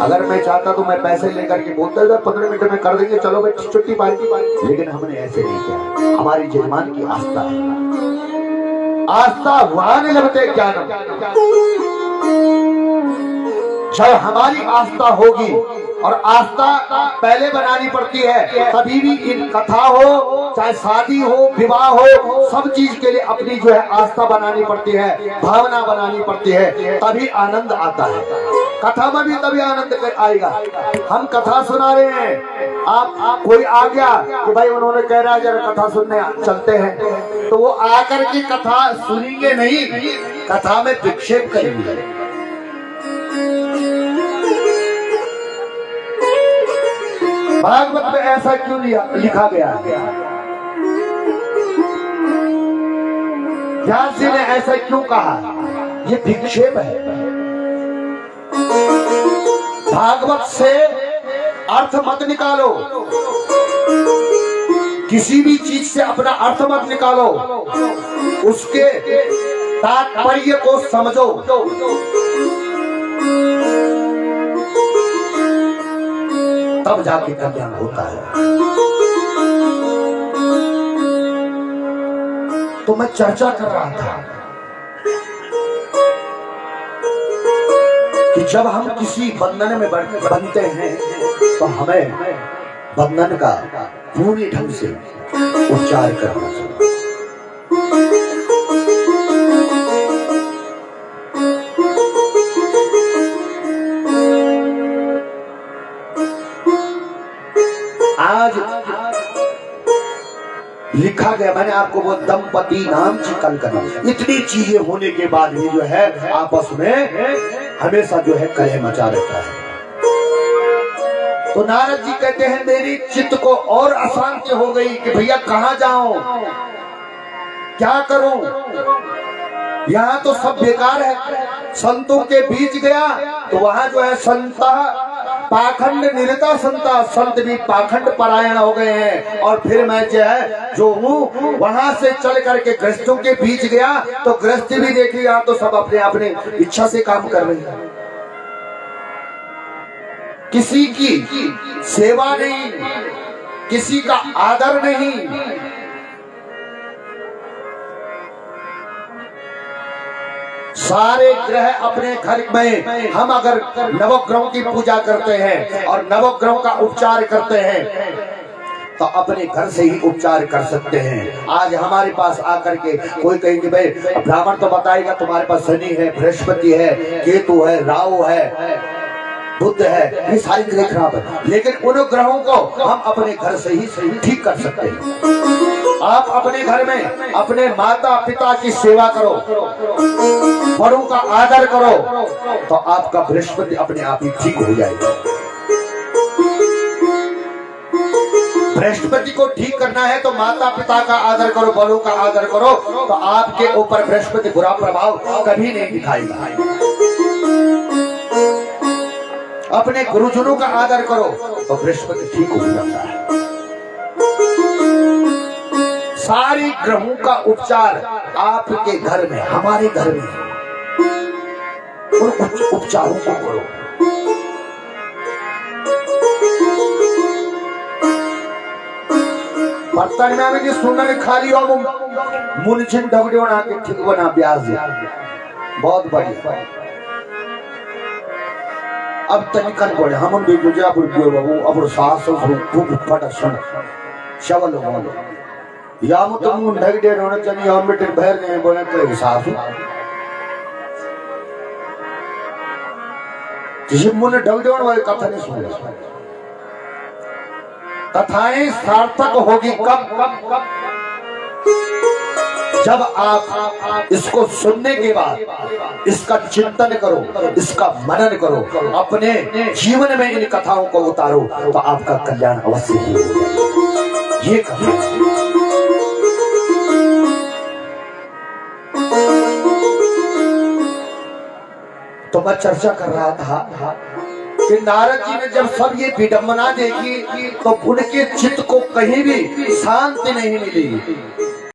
अगर मैं चाहता तो मैं पैसे लेकर के बोलता था 15 मिनट में कर देंगे, चलो भाई छुट्टी पार्टी, लेकिन हमने ऐसे नहीं किया। हमारी जजमान की आस्था है, आस्था वाहन लभते ज्ञानम। जब हमारी आस्था होगी, और आस्था पहले बनानी पड़ती है, कभी भी इन कथा हो चाहे शादी हो विवाह हो, सब चीज के लिए अपनी जो है आस्था बनानी पड़ती है, भावना बनानी पड़ती है, तभी आनंद आता है। कथा में भी तभी आनंद आएगा। हम कथा सुना रहे हैं, आप कोई आ गया कि भाई उन्होंने कह रहा है जरा कथा सुनने चलते हैं, तो वो आकर के कथा सुनेंगे नहीं, कथा में विक्षेप करेंगे। भागवत में ऐसा क्यों लिखा गया? व्यास जी ने ऐसा क्यों कहा? ये विक्षेप है। भागवत से अर्थ मत निकालो, किसी भी चीज से अपना अर्थ मत निकालो, उसके तात्पर्य को समझो। तब जाके कल्याण होता है। तो मैं चर्चा कर रहा था कि जब हम किसी बंधन में बनते हैं तो हमें बंधन का पूरी ढंग से उपचार करना चाहिए। आज लिखा गया, मैंने आपको वो दंपति नाम की कल्पना, इतनी चीजें होने के बाद भी जो है आपस में हमेशा जो है कलह मचा रहता है। तो नारद जी कहते हैं मेरी चित्त को और अशांति हो गई कि भैया कहाँ जाऊं, क्या करूं, यहाँ तो सब बेकार है। संतों के बीच गया तो वहां जो है संता पाखंड निरता संता, संत भी पाखंड परायण हो गए हैं। और फिर मैं जो हूँ वहां से चल करके गृहस्थों के बीच गया तो गृहस्थी भी देख लिया, तो सब अपने अपने इच्छा से काम कर रहे हैं, किसी की सेवा नहीं, किसी का आदर नहीं। सारे ग्रह अपने घर में, हम अगर नवग्रहों की पूजा करते हैं और नवग्रहों का उपचार करते हैं तो अपने घर से ही उपचार कर सकते हैं। आज हमारे पास आकर के कोई कहेंगे भाई ब्राह्मण तो बताएगा तुम्हारे पास शनि है, बृहस्पति है, केतु है, राहु है, बुध है, ये सारी ग्रह खराब है, लेकिन उन ग्रहों को हम अपने घर से ही ठीक कर सकते हैं। आप अपने घर में अपने माता पिता की सेवा करो, बड़ों का आदर करो, तो आपका बृहस्पति अपने आप ही ठीक हो जाएगा। बृहस्पति को ठीक करना है तो माता पिता का आदर करो, बड़ों का आदर करो, तो आपके ऊपर बृहस्पति बुरा प्रभाव कभी नहीं दिखाएगा। अपने गुरुजनों का आदर करो तो बृहस्पति ठीक हो जाता है। सारी ग्रहों का उपचार आपके घर में, हमारे घर में, उन उपचारों को करो। बर्तन में आगे सुनना में खाली हो मुनछिन ढगड़े बना के ठीक बना ब्याज दे, बहुत बढ़िया। अब तनिकन पड़े हम भी गुजरा बाबू अब सास खूब फट सुन शवल हो या तुम ढगड़े होना चाहिए और बेटे बहर नहीं बोले तो सास किसी मुझे ढगड़े वाली कथा नहीं सुन। कथाएं सार्थक होगी कब? जब आप इसको सुनने के बाद इसका चिंतन करो, इसका मनन करो, अपने जीवन में इन कथाओं को उतारो तो आपका कल्याण अवश्य ही होगा। ये कथा तो मैं चर्चा कर रहा था कि नारद जी ने जब सब ये विडंबना देखी तो उनके चित्त को कहीं भी शांति नहीं मिली।